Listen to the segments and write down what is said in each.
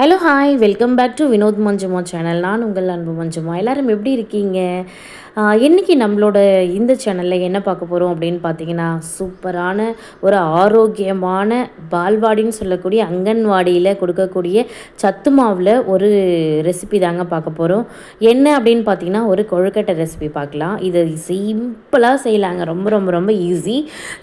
Hello hi welcome back to Vinoth Manjuma channel. நான் உங்கள் அன்பு மஞ்சுமா. எல்லோரும் எப்படி இருக்கீங்க? இன்றைக்கி நம்மளோட இந்த சேனலில் என்ன பார்க்க போகிறோம் அப்படின்னு பார்த்தீங்கன்னா, சூப்பரான ஒரு ஆரோக்கியமான பால்வாடின்னு சொல்லக்கூடிய அங்கன்வாடியில் கொடுக்கக்கூடிய சத்து மாவில் ஒரு ரெசிபி தாங்க பார்க்க போகிறோம். என்ன அப்படின்னு பார்த்தீங்கன்னா, ஒரு கொழுக்கட்டை ரெசிபி பார்க்கலாம். இது சிம்பிளாக செய்யலாங்க. ரொம்ப ரொம்ப ரொம்ப ஈஸி.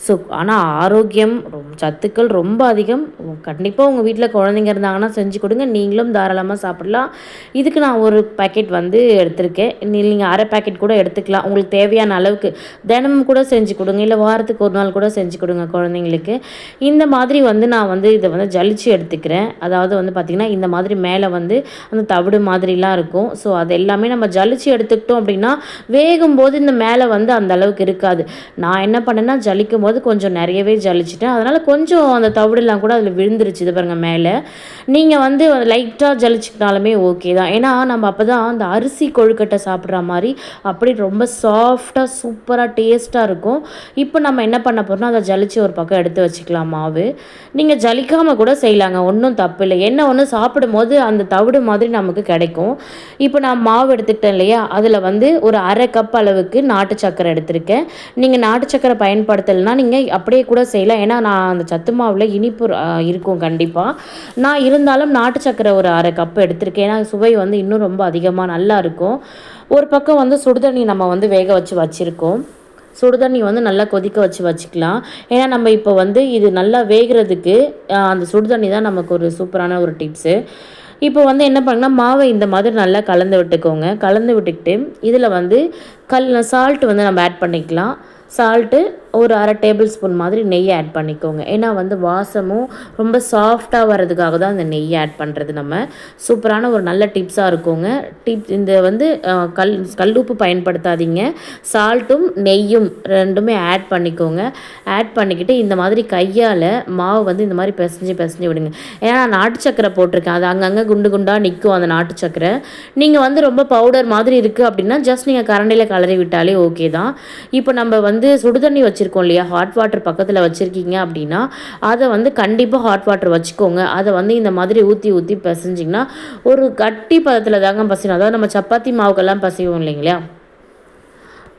ஸோ ஆனால் ஆரோக்கியம் சத்துக்கள் ரொம்ப அதிகம். கண்டிப்பாக உங்கள் வீட்டில் குழந்தைங்க இருந்தாங்கன்னா செஞ்சு கொடுங்க. நீங்களும் தாராளமாக சாப்பிடலாம். இதுக்கு நான் ஒரு பேக்கெட் வந்து எடுத்திருக்கேன். நீங்கள் அரை பேக்கெட் கூட எடுத்துக்கலாம். உங்களுக்கு தேவையான அளவுக்கு தினமும் கூட செஞ்சு கொடுங்க, இல்லை வாரத்துக்கு ஒரு நாள் கூட செஞ்சு கொடுங்க குழந்தைங்களுக்கு. இந்த மாதிரி வந்து நான் வந்து இதை வந்து ஜலிச்சு எடுத்துக்கிறேன். அதாவது வந்து பார்த்திங்கன்னா, இந்த மாதிரி மேலே வந்து அந்த தவிடு மாதிரிலாம் இருக்கும். ஸோ அது எல்லாமே நம்ம ஜலிச்சு எடுத்துக்கிட்டோம் அப்படின்னா வேகும்போது இந்த மேலே வந்து அந்த அளவுக்கு இருக்காது. நான் என்ன பண்ணேன்னா, ஜலிக்கும் போது கொஞ்சம் நிறையவே ஜலிச்சிட்டேன். அதனால் கொஞ்சம் அந்த தவிடுலாம் கூட அதில் விழுந்துருச்சு. இது பாருங்கள் மேலே. நீங்கள் வந்து லைட்டாக ஜலிச்சிக்கிட்டாலுமே ஓகே தான். ஏன்னா நம்ம அப்போ தான் அந்த அரிசி கொழுக்கட்டை சாப்பிட்ற மாதிரி அப்படி ரொம்ப சாஃப்டாக சூப்பராக டேஸ்ட்டாக இருக்கும். இப்போ நம்ம என்ன பண்ண போகிறோம்னா, அதை ஜலிச்சு ஒரு பக்கம் எடுத்து வச்சுக்கலாம் மாவு. நீங்கள் ஜலிக்காமல் கூட செய்யலாங்க, ஒன்றும் தப்பு இல்லை. என்ன ஒன்று சாப்பிடும்போது அந்த தவிடு மாதிரி நமக்கு கிடைக்கும். இப்போ நான் மாவு எடுத்துக்கிட்டேன் இல்லையா, அதில் வந்து ஒரு அரை கப் அளவுக்கு நாட்டு சக்கரை எடுத்திருக்கேன். நீங்கள் நாட்டு சக்கரை பயன்படுத்தலைன்னா நீங்கள் அப்படியே கூட செய்யலாம். ஏன்னா நான் அந்த சத்து மாவில் இனிப்பு இருக்கும் கண்டிப்பாக. நான் இருந்தாலும் நாட்டு சக்கரை ஒரு அரை கப் எடுத்திருக்கேன். ஏன்னா சுவை வந்து இன்னும் ரொம்ப அதிகமாக நல்லா இருக்கும். ஒரு பக்கம் வந்து சுடுதண்ணி நம்ம வந்து வேக வச்சுருக்கோம். சுடுதண்ணி வந்து நல்லா கொதிக்க வச்சுக்கலாம். ஏன்னா நம்ம இப்போ வந்து இது நல்லா வேகிறதுக்கு அந்த சுடுதண்ணி தான் நமக்கு ஒரு சூப்பரான ஒரு டிப்ஸு. இப்போ வந்து என்ன பண்ணுன்னா, மாவை இந்த மாதிரி நல்லா கலந்து விட்டுக்கோங்க. கலந்து விட்டுக்கிட்டு இதில் வந்து சால்ட் வந்து நம்ம ஆட் பண்ணிக்கலாம். சால்ட்டு ஒரு அரை டேபிள் ஸ்பூன் மாதிரி நெய் ஆட் பண்ணிக்கோங்க. ஏன்னா வந்து வாசமும் ரொம்ப சாஃப்டாக வர்றதுக்காக தான் அந்த நெய் ஆட் பண்ணுறது. நம்ம சூப்பரான ஒரு நல்ல டிப்ஸாக இருக்குங்க. இந்த வந்து கல்லுப்பு பயன்படுத்தாதீங்க. சால்ட்டும் நெய்யும் ரெண்டுமே ஆட் பண்ணிக்கோங்க. ஆட் பண்ணிக்கிட்டு இந்த மாதிரி கையால் மாவு வந்து இந்த மாதிரி பிசைஞ்சு விடுங்க. ஏன்னா நாட்டு சக்கரை போட்டிருக்கேன், அது அங்கங்கே குண்டு குண்டாக நிற்கும் அந்த நாட்டு சக்கரை. நீங்கள் வந்து ரொம்ப பவுடர் மாதிரி இருக்குது அப்படின்னா ஜஸ்ட் நீங்கள் கரண்டியில் கலரி விட்டாலே ஓகே தான். இப்போ நம்ம வந்து சுடுதண்ணி வச்சுருக்கோம் இல்லையா, ஹாட் வாட்டர் பக்கத்தில் வச்சுருக்கீங்க அப்படின்னா அதை வந்து கண்டிப்பாக ஹாட் வாட்டர் வச்சுக்கோங்க. அதை வந்து இந்த மாதிரி ஊற்றி பிசைஞ்சிங்கன்னா ஒரு கட்டி பதத்தில் தாங்க பசையணும். அதாவது நம்ம சப்பாத்தி மாவுக்கெல்லாம் பசைவோம் இல்லைங்களா,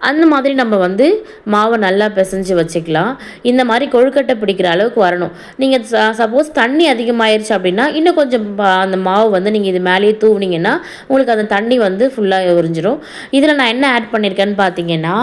அந்த மாதிரி நம்ம வந்து மாவை நல்லா பிசைஞ்சு வச்சுக்கலாம். இந்த மாதிரி கொழுக்கட்டை பிடிக்கிற அளவுக்கு வரணும். நீங்கள் சப்போஸ் தண்ணி அதிகமாகிருச்சு அப்படின்னா இன்னும் கொஞ்சம் அந்த மாவு வந்து நீங்கள் இது மேலேயே தூவுனீங்கன்னா உங்களுக்கு அந்த தண்ணி வந்து ஃபுல்லாக உறிஞ்சிரும். இதில் நான் என்ன ஆட் பண்ணியிருக்கேன்னு பார்த்தீங்கன்னா,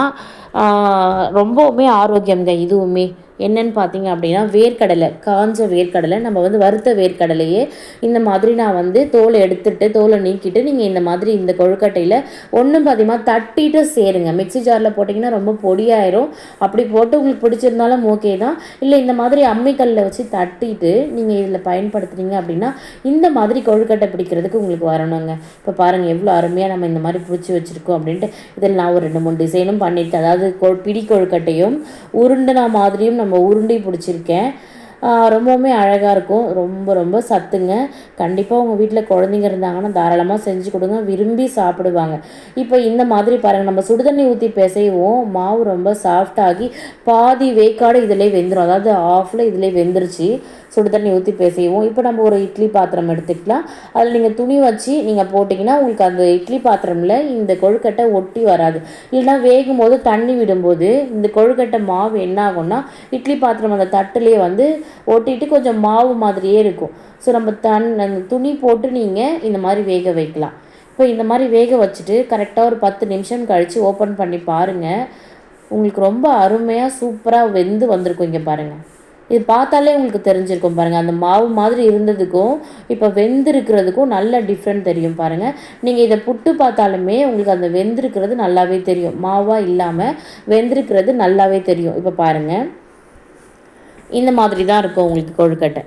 ரொம்பவுமே ஆரோக்கியங்க இதுவுமே. என்னென்னு பார்த்தீங்க அப்படின்னா, வேர்க்கடலை, காஞ்ச வேர்க்கடலை, நம்ம வந்து வறுத்த வேர்க்கடலையே இந்த மாதிரி நான் வந்து தோலை நீக்கிட்டு நீங்கள் இந்த மாதிரி இந்த கொழுக்கட்டையில் ஒன்றும் பார்த்தீங்கன்னா தட்டிட்டு சேருங்க. மிக்ஸி ஜாரில் போட்டிங்கன்னா ரொம்ப பொடியாயிரும். அப்படி போட்டு உங்களுக்கு பிடிச்சிருந்தாலும் ஓகே தான். இல்லை இந்த மாதிரி அம்மிக்கல்லில் வச்சு தட்டிட்டு நீங்கள் இதில் பயன்படுத்துனீங்க அப்படின்னா இந்த மாதிரி கொழுக்கட்டை பிடிக்கிறதுக்கு உங்களுக்கு வரணுங்க. இப்போ பாருங்கள் எவ்வளோ அருமையாக நம்ம இந்த மாதிரி பிடிச்சி வச்சுருக்கோம் அப்படின்ட்டு. இதில் நான் ஒரு 2-3 டிசைனும் பண்ணியிருக்கேன். அதாவது பிடி கொழுக்கட்டையும் உருண்டனா மாதிரியும் நம்ம உருண்டை பிடிச்சிருக்கேன். ரொம்பவுமே அழகாக இருக்கும். ரொம்ப ரொம்ப சத்துங்க. கண்டிப்பாக உங்கள் வீட்டில் குழந்தைங்க இருந்தாங்கன்னா தாராளமாக செஞ்சு கொடுங்க, விரும்பி சாப்பிடுவாங்க. இப்போ இந்த மாதிரி பாருங்கள், நம்ம சுடுதண்ணி ஊற்றி பிசைவோம், மாவு ரொம்ப சாஃப்டாகி பாதி வேக்காடு இதிலே வெந்துடும். அதாவது ஆஃபில் இதிலே வெந்துருச்சு. சுடுதண்ணி ஊற்றி பிசைவோம். இப்போ நம்ம ஒரு இட்லி பாத்திரம் எடுத்துக்கலாம். அதில் நீங்கள் துணி வச்சு நீங்கள் போட்டிங்கன்னா உங்களுக்கு அந்த இட்லி பாத்திரமில் இந்த கொழுக்கட்டை ஒட்டி வராது. இல்லைனா வேகும் போது தண்ணி விடும்போது இந்த கொழுக்கட்டை மாவு என்ன ஆகும்னா இட்லி பாத்திரம் அந்த தட்டுலேயே வந்து ஒட்டிட்டு கொஞ்சம் மாவு மாதிரியே இருக்கும். ஸோ நம்ம துணி போட்டு நீங்கள் இந்த மாதிரி வேக வைக்கலாம். இப்போ இந்த மாதிரி வேக வச்சுட்டு கரெக்டாக ஒரு 10 நிமிஷம் கழித்து ஓப்பன் பண்ணி பாருங்கள். உங்களுக்கு ரொம்ப அருமையாக சூப்பராக வெந்து வந்திருக்கும். இங்கே பாருங்கள், இது பார்த்தாலே உங்களுக்கு தெரிஞ்சிருக்கும் பாருங்கள். அந்த மாவு மாதிரி இருந்ததுக்கும் இப்போ வெந்திருக்கிறதுக்கும் நல்ல டிஃப்ரெண்ட் தெரியும் பாருங்கள். நீங்கள் இதை புட்டு பார்த்தாலுமே உங்களுக்கு அந்த வெந்திருக்கிறது நல்லாவே தெரியும். மாவாக இல்லாமல் வெந்திருக்கிறது நல்லாவே தெரியும். இப்போ பாருங்கள், இந்த மாதிரி தான் இருக்கும் உங்களுக்கு கொழுக்கட்டை.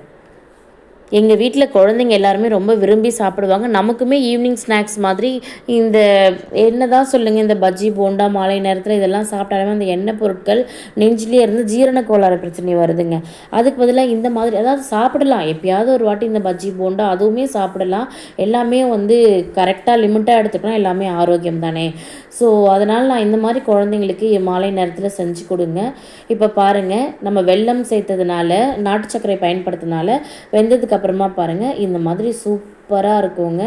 எங்கள் வீட்டில் குழந்தைங்க எல்லாருமே ரொம்ப விரும்பி சாப்பிடுவாங்க. நமக்குமே ஈவினிங் ஸ்நாக்ஸ் மாதிரி இந்த என்ன தான் சொல்லுங்கள், இந்த பஜ்ஜி போண்டா மாலை நேரத்தில் இதெல்லாம் சாப்பிட்டாலுமே அந்த எண்ணெய் பொருட்கள் நெஞ்சிலே இருந்து ஜீரண கோளாறு பிரச்சனை வருதுங்க. அதுக்கு பதிலாக இந்த மாதிரி அதாவது சாப்பிடலாம், எப்பயாவது ஒரு வாட்டி இந்த பஜ்ஜி போண்டா அதுவுமே சாப்பிடலாம். எல்லாமே வந்து கரெக்டாக லிமிட்டாக எடுத்துக்கலாம், எல்லாமே ஆரோக்கியம் தானே. ஸோ அதனால் நான் இந்த மாதிரி குழந்தைங்களுக்கு மாலை நேரத்தில் செஞ்சு கொடுங்க. இப்போ பாருங்கள், நம்ம வெல்லம் சேர்த்ததுனால நாட்டு சர்க்கரை பயன்படுத்தினால வெந்ததுக்கு அதுக்கப்புறமா பாருங்கள் இந்த மாதிரி சூப்பராக இருக்குங்க.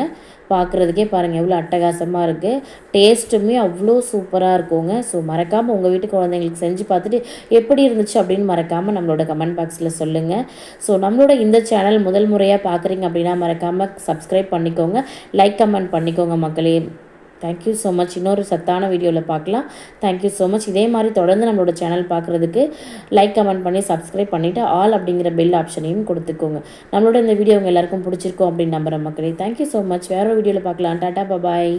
பார்க்குறதுக்கே பாருங்கள் எவ்வளோ அட்டகாசமாக இருக்குது. டேஸ்ட்டுமே அவ்வளோ சூப்பராக இருக்குங்க. ஸோ மறக்காமல் உங்கள் வீட்டு குழந்தைங்களுக்கு செஞ்சு பார்த்துட்டு எப்படி இருந்துச்சு அப்படின்னு மறக்காமல் நம்மளோட கமெண்ட் பாக்ஸில் சொல்லுங்கள். ஸோ நம்மளோட இந்த சேனல் முதல் முறையாக பார்க்குறீங்க அப்படின்னா மறக்காமல் சப்ஸ்கிரைப் பண்ணிக்கோங்க, லைக் கமெண்ட் பண்ணிக்கோங்க மக்களே. Thank you so much. இன்னொரு சத்தான வீடியோவில் பார்க்கலாம். Thank you so much. இதே மாதிரி தொடர்ந்து நம்மளோட சேனல் பார்க்குறதுக்கு லைக் கமெண்ட் பண்ணி சப்ஸ்கிரைப் பண்ணிவிட்டு ஆல் அப்படிங்கிற பெல் ஆப்ஷனையும் கொடுத்துக்கோங்க. நம்மளோட இந்த வீடியோ உங்கள் எல்லாருக்கும் பிடிச்சிருக்கோம் அப்படின்னு நம்புகிற மக்களே. Thank you so much. வேறு ஒரு வீடியோவில் பார்க்கலாம். டாட்டா பாய்.